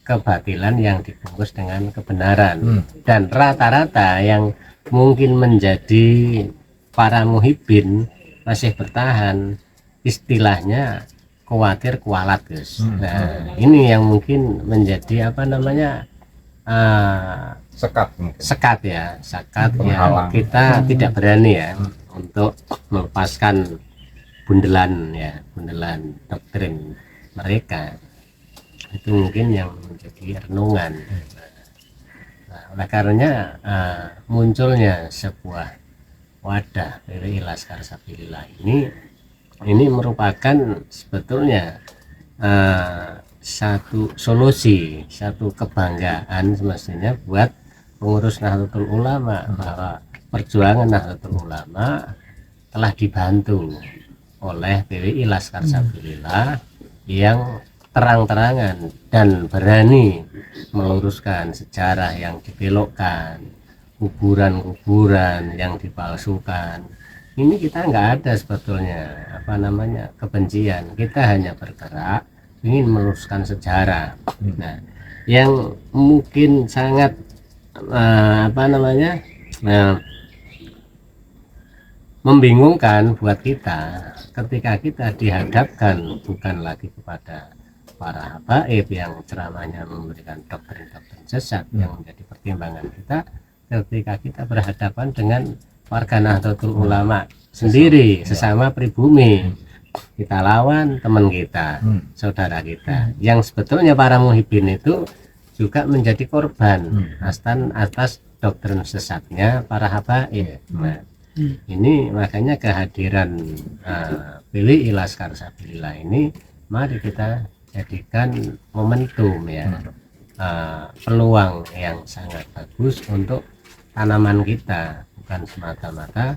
kebatilan yang dibungkus dengan kebenaran. Dan rata-rata yang mungkin menjadi para muhibbin masih bertahan, istilahnya khawatir kualat, Gus. Nah ini yang mungkin menjadi sekat yang kita tidak berani ya untuk melepaskan bundelan doktrin mereka. Itu mungkin yang menjadi renungan. Nah, oleh karenanya munculnya sebuah wadah PWI Laskar Sabilillah ini merupakan sebetulnya satu solusi, satu kebanggaan semestinya buat pengurus Nahdlatul Ulama, bahwa perjuangan Nahdlatul Ulama telah dibantu oleh PWI Laskar Sabilillah yang terang-terangan dan berani meluruskan sejarah yang dibelokkan, kuburan-kuburan yang dipalsukan. Ini kita nggak ada sebetulnya kebencian, kita hanya bergerak ingin meluruskan sejarah. Nah, yang mungkin sangat membingungkan buat kita ketika kita dihadapkan bukan lagi kepada para habaib yang ceramahnya memberikan doktrin-doktrin sesat yang menjadi pertimbangan kita, ketika kita berhadapan dengan warga Nahdlatul Ulama sendiri, sesama pribumi, kita lawan teman kita, saudara kita, yang sebetulnya para muhibbin itu juga menjadi korban atas doktrin sesatnya para habaib. Nah, ini makanya kehadiran PWI Laskar Sabilillah ini mari kita jadikan momentum ya, peluang yang sangat bagus untuk tanaman kita, bukan semata-mata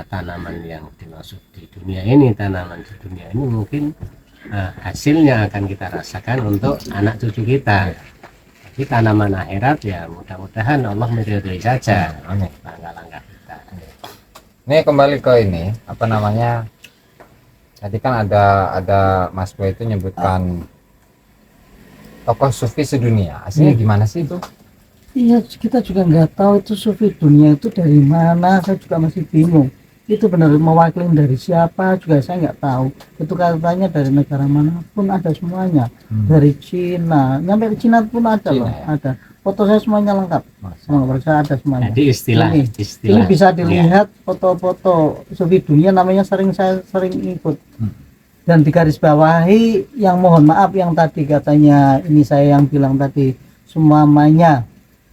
tanaman yang dimaksud di dunia ini. Tanaman di dunia ini mungkin hasilnya akan kita rasakan untuk anak cucu kita, Di tanaman akhirat ya mudah-mudahan Allah meridhoi saja Amin. langkah-langkah kita. Ini kembali ke ini apa namanya? Tadi kan ada Mas Boy itu nyebutkan tokoh sufi sedunia. Aslinya gimana sih itu? Iya, kita juga nggak tahu itu sufi dunia itu dari mana, saya juga masih bingung. Itu benar mewakili dari siapa juga saya nggak tahu. Itu katanya dari negara manapun ada semuanya. Dari Cina, nyampe ke Cina pun ada Cina, loh, ya? ada. Foto saya semuanya lengkap, sama saya ada semuanya. Jadi istilah Ini bisa dilihat foto-foto sufi dunia, namanya saya sering ikut. Dan di garis bawahi yang mohon maaf yang tadi katanya ini saya yang bilang tadi, semuanya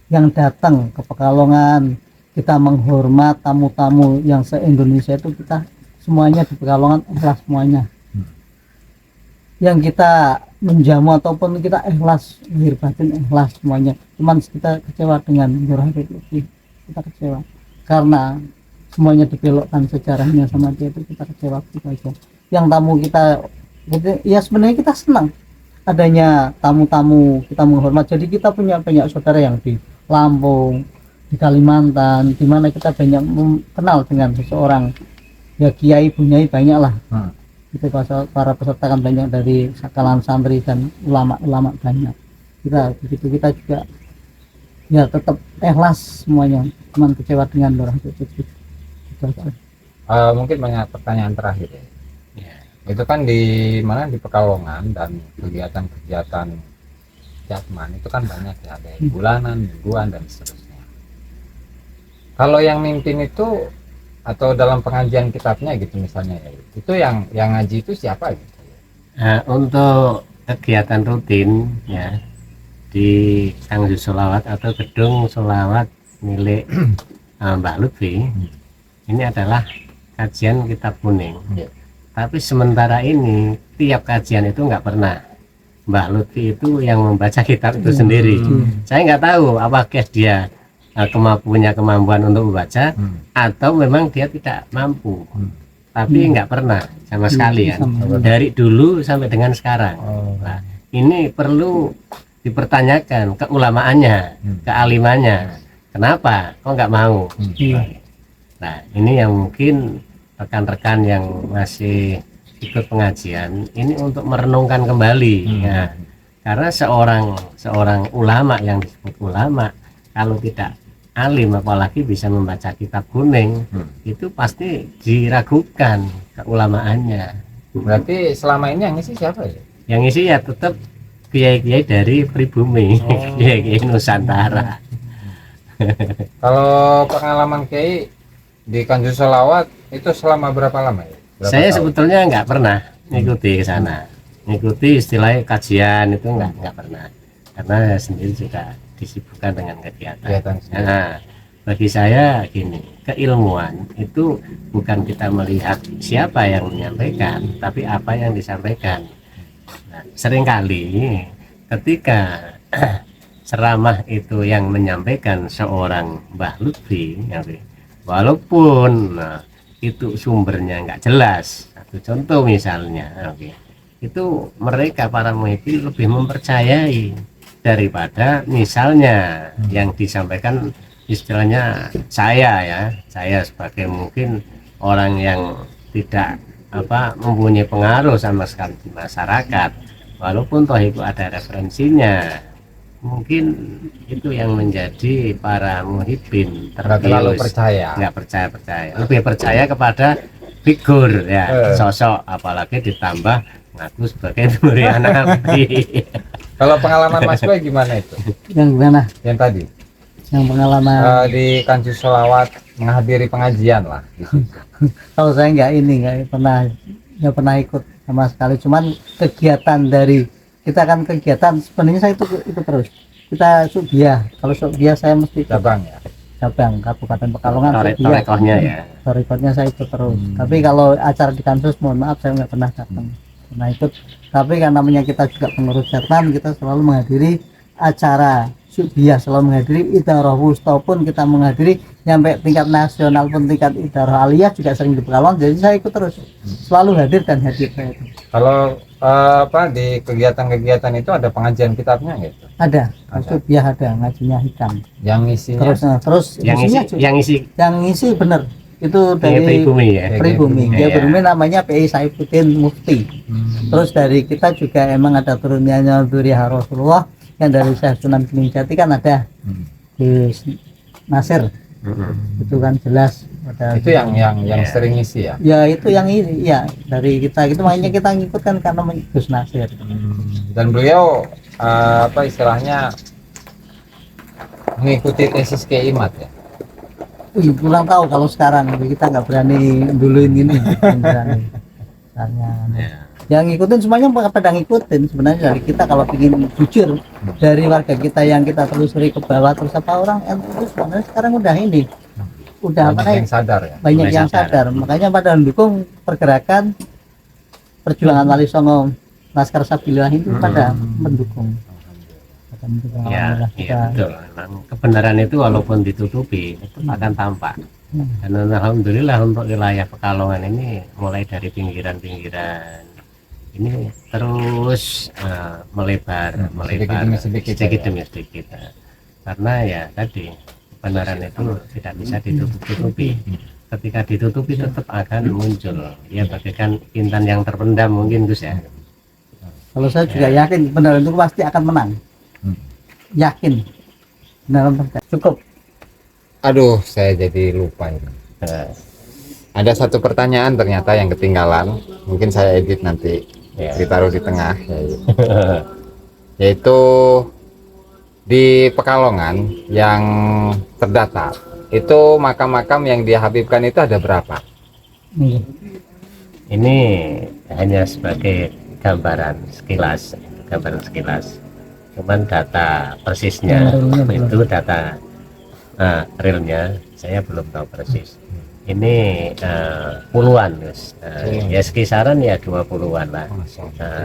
yang datang ke Pekalongan kita menghormat tamu-tamu yang se-Indonesia itu, kita semuanya di Pekalongan ikhlas semuanya. Yang kita menjamu ataupun kita ikhlas, lahir batin ikhlas semuanya. Cuman kita kecewa dengan Nur Habib Lutfi, kita kecewa karena semuanya dibelokkan sejarahnya sama dia, itu kita kecewa gitu aja. Yang tamu kita ya sebenarnya kita senang adanya tamu-tamu, kita menghormat. Jadi kita punya banyak saudara yang di Lampung, di Kalimantan, di mana kita banyak kenal dengan seseorang ya, kiai bunyai banyak lah. Itu para peserta kan banyak dari kalangan santri dan ulama-ulama banyak. Kita begitu, kita juga ya tetap ikhlas semuanya, cuman kecewa dengan orang itu. Mungkin banyak pertanyaan terakhir ya. Itu kan di mana, di Pekalongan, dan kegiatan-kegiatan Jatman itu kan banyak ya, ada yang bulanan, mingguan dan seterusnya. Kalau yang mimpin itu atau dalam pengajian kitabnya gitu misalnya ya, itu yang ngaji itu siapa gitu? Nah, untuk kegiatan rutin ya di Kangju Sholawat atau gedung sholawat milik Mbak Lutfi, ini adalah kajian kitab kuning. Tapi sementara ini tiap kajian itu nggak pernah Mbak Lutfi itu yang membaca kitab itu sendiri. Saya nggak tahu apakah dia punya kemampuan untuk membaca atau memang dia tidak mampu. Tapi nggak pernah sama sekali ya, dari dulu sampai dengan sekarang. Nah, ini perlu dipertanyakan keulamaannya, kealimannya. Kenapa kok nggak mau? Nah, ini yang mungkin rekan-rekan yang masih ikut pengajian ini untuk merenungkan kembali ya. Karena seorang ulama yang disebut ulama kalau tidak alim apalagi bisa membaca kitab kuning, itu pasti diragukan keulamaannya. Berarti selama ini yang ngisi siapa ya? Yang ngisi ya tetap kiai-kiai dari pribumi, kiai-kiai Nusantara. Kalau pengalaman Kiai di Kangju Sholawat itu selama berapa lama ya? Saya sebetulnya nggak pernah ngikuti ke sana, ngikuti istilahnya kajian itu nggak pernah, karena saya sendiri juga disibukkan dengan kegiatan. Nah, bagi saya gini, keilmuan itu bukan kita melihat siapa yang menyampaikan, tapi apa yang disampaikan. Nah, seringkali ketika ceramah itu yang menyampaikan seorang Mbah Lutfi, walaupun itu sumbernya nggak jelas, satu contoh misalnya, itu mereka para muhibin lebih mempercayai daripada misalnya yang disampaikan istilahnya saya sebagai mungkin orang yang tidak mempunyai pengaruh sama sekali di masyarakat, walaupun toh itu ada referensinya, mungkin itu yang menjadi para muhibin terlalu percaya, nggak percaya, lebih percaya kepada figur ya, sosok, apalagi ditambah ngaku sebagai murid Nabi. Kalau pengalaman Mas Boy gimana itu? Yang mana? Yang tadi? Yang pengalaman di Kangju Sholawat menghadiri pengajian lah. Gitu. Kalau saya nggak pernah ikut sama sekali. Cuman kegiatan dari kita kan kegiatan sebenarnya saya itu terus. Kita Subiah. Kalau Subiah saya mesti cabang ya. Cabang Kabupaten Pekalongan. Torekohnya ya. Torekohnya saya ikut terus. Tapi kalau acara di kampus mohon maaf saya nggak pernah datang. Pernah ikut. Tapi kan namanya kita juga pengurus Jatman, kita selalu menghadiri acara Subiah, selalu menghadiri idarah wusta pun kita menghadiri, sampai tingkat nasional pun tingkat idarah aliyah juga sering di Pekalongan. Jadi saya ikut terus, selalu hadir saya itu. Kalau di kegiatan-kegiatan itu ada pengajian kitabnya gitu? Ada, Ada. maksud ya ada ngajinya hikam. Yang isinya Terus yang isi isinya juga- yang isi bener itu dari dari pribumi ya. pribumi. Iya. Dia pribumi namanya PI Saifuddin Mufti. Terus dari kita juga emang ada turunannya Dzurriyyah Rasulullah yang dari Syekh Sunan Gunung Jati kan ada Gus Nasir. Itu kan jelas ada itu yang Iya. sering isi ya. ya itu yang ini ya dari kita gitu makanya kita ngikutkan karena Gus Nasir. Dan beliau apa istilahnya mengikuti tesis Kiai Imad ya. Wih, kurang tahu kalau sekarang kita nggak berani duluin gini, belum berani. Misalnya, Ya. yang ngikutin semuanya pada ngikutin sebenarnya dari kita kalau ingin jujur dari warga kita yang kita telusuri ke bawah terus apa orang itu sebenarnya sekarang udah ini udah apa Banyak namanya yang sadar ya. banyak Mulai yang sadar. sadar makanya pada mendukung pergerakan perjuangan Wali Songo Laskar Sabilillah itu pada mendukung. Pada mendukung. Ya, Alhamdulillah iya kita- betul. Memang kebenaran itu walaupun ditutupi itu akan tampak. Dan alhamdulillah untuk wilayah Pekalongan ini mulai dari pinggiran-pinggiran ini terus melebar sedikit sedikit ya. demi sedikit. Karena ya tadi kebenaran itu tidak bisa ditutup-tutupi. Ketika ditutupi tetap akan muncul. Ya bagaikan intan yang terpendam mungkin Gus ya. Kalau saya juga yakin benar itu pasti akan menang. Yakin. Benar cukup. Aduh, saya jadi lupa ini. Nah, Ada satu pertanyaan ternyata yang ketinggalan. Mungkin saya edit nanti ya. ditaruh di tengah yaitu di Pekalongan yang terdata itu makam-makam yang dihabibkan itu ada berapa? Nih. Ini hanya sebagai gambaran sekilas, cuman data persisnya Realnya belum. itu data realnya saya belum tahu persis. Ini puluhan Gus. Ya sekisaran ya 20-an lah.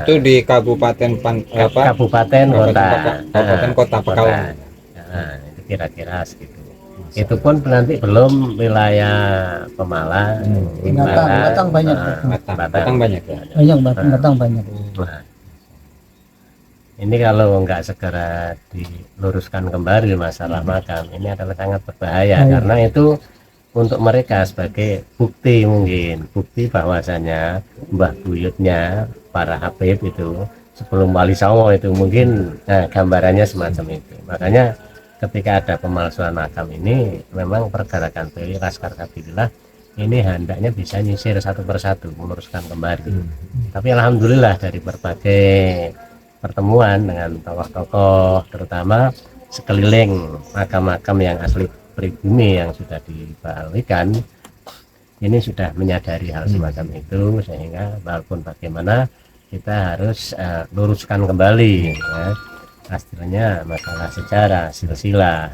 Itu di Kabupaten Kabupaten kota. Kabupaten Kota Pekalongan. Nah, itu kira-kira segitu. Itu pun nanti belum wilayah Pemalang, Batang banyak. Batang banyak ya. Banyak batang banyak. Nah, ini kalau nggak segera diluruskan kembali masalah makam ini adalah sangat berbahaya karena itu untuk mereka sebagai bukti mungkin bukti bahwasanya mbah buyutnya para Habib itu sebelum Wali Songo itu mungkin gambarannya semacam itu. Makanya ketika ada pemalsuan makam ini memang pergerakan PI Laskar Sabilillah ini hendaknya bisa nyisir satu persatu meluruskan kembali. Tapi alhamdulillah dari berbagai pertemuan dengan tokoh-tokoh terutama sekeliling makam-makam yang asli pribumi yang sudah dibalikan ini sudah menyadari hal semacam itu sehingga walaupun bagaimana kita harus luruskan kembali ya. Hasilnya masalah sejarah silsilah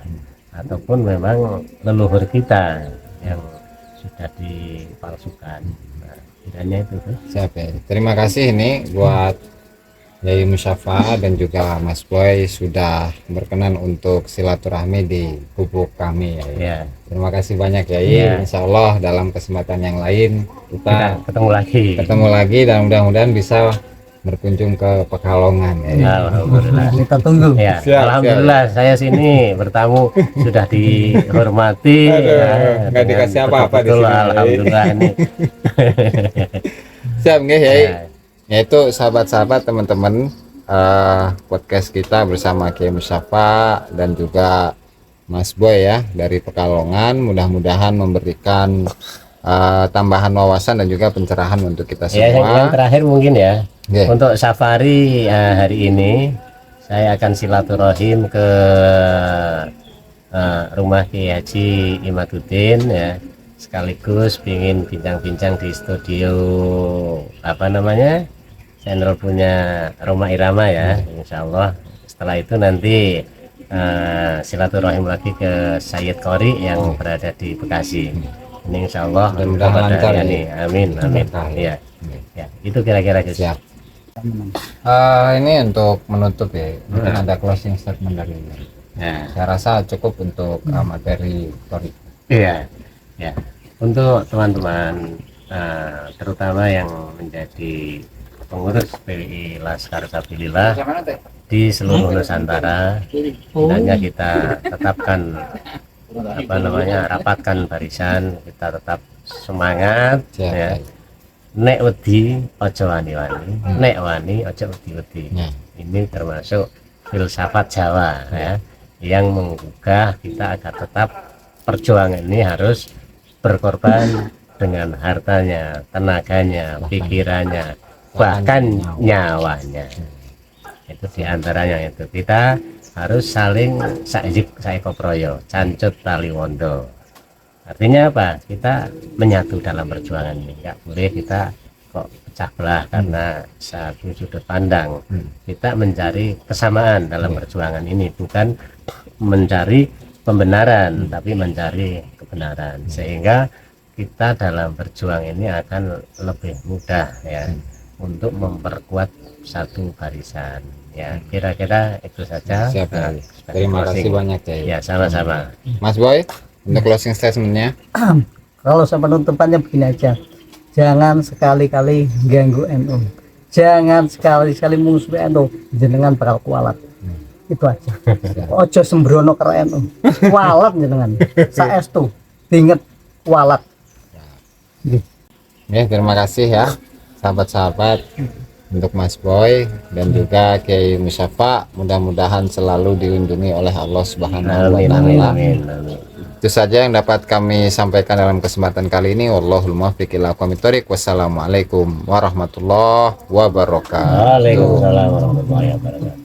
ataupun memang leluhur kita yang sudah dipalsukan. Nah, kiranya itu tuh. Siap ya. Terima kasih ini buat Yai Musyafa dan juga Mas Boy sudah berkenan untuk silaturahmi di gubuk kami ya. Ya, Terima kasih banyak ya. Iya. Insya Allah dalam kesempatan yang lain kita kita ketemu lagi. dan mudah-mudahan bisa berkunjung ke Pekalongan ya. Alhamdulillah. Kita tunggu. Ya, Siap, alhamdulillah saya sini bertamu sudah dihormati. Aduh, nggak dengan dikasih apa-apa di betul-betul, sini, ya. alhamdulillah ini. Siap nggih Yai. Ya, Yaitu sahabat-sahabat teman-teman podcast kita bersama Kiai Musyafa dan juga Mas Boy ya dari Pekalongan, mudah-mudahan memberikan tambahan wawasan dan juga pencerahan untuk kita ya, yang semua. terakhir mungkin ya. Nggih. Untuk safari hari ini saya akan silaturahim ke rumah Kiai Haji Imaduddin ya. Sekaligus ingin bincang-bincang di studio apa namanya channel punya Roma Irama ya. Insya Allah setelah itu nanti silaturahim lagi ke Sayyid Qori yang berada di Bekasi. Ini Insya Allah Mudah-mudahan lancar ya. nih. Amin amin. Berkah. Ya, ya itu kira-kira Gus. Siap. Ini untuk menutup ya, mungkin ada closing statement dari Nah, saya rasa cukup untuk materi Tori. iya, ya. Untuk teman-teman, terutama yang menjadi pengurus PWI Laskar Sabilillah di seluruh Nusantara. Hendaknya kita tetapkan rapatkan barisan, kita tetap semangat Siap. ya. Nek wedi ojo wani-wani, nek wani ojo wedi-wedi. Ya. Ini termasuk filsafat Jawa ya, yang menggugah kita agar tetap perjuangan ini harus berkorban dengan hartanya, tenaganya, pikirannya, bahkan nyawanya. Itu diantaranya itu kita harus saling saikoproyo, cancut tali wondo. Artinya apa? Kita menyatu dalam perjuangan ini. Nggak boleh kita kok pecah belah karena satu sudut pandang. Kita mencari kesamaan dalam perjuangan ini, bukan mencari pembenaran, tapi mencari kebenaran. Sehingga kita dalam berjuang ini akan lebih mudah ya untuk memperkuat satu barisan. Ya, kira-kira itu saja. Siap, Nah, Kiai. sebagai Terima kasih closing. banyak, Kiai. Ya, sama-sama. Mas Boy, untuk closing statementnya. Kalau saya penutupannya begini aja, jangan sekali-kali ganggu NU, jangan sekali-kali musuh NU, jenengan bakal kualat. Itu aja. Ojo sembrono ke NU, kualat jenengan. Saestu, inget kualat. Ya, terima kasih ya sahabat-sahabat, untuk Mas Boy dan juga Kiai Musyafa, mudah-mudahan selalu dilindungi oleh Allah Subhanahu wa Amin, taala. amin, amin, amin. Itu saja yang dapat kami sampaikan dalam kesempatan kali ini. Wallahul muwaffiq ila aqwamit thoriq. Wassalamualaikum warahmatullahi wabarakatuh. Waalaikumsalam warahmatullahi wabarakatuh.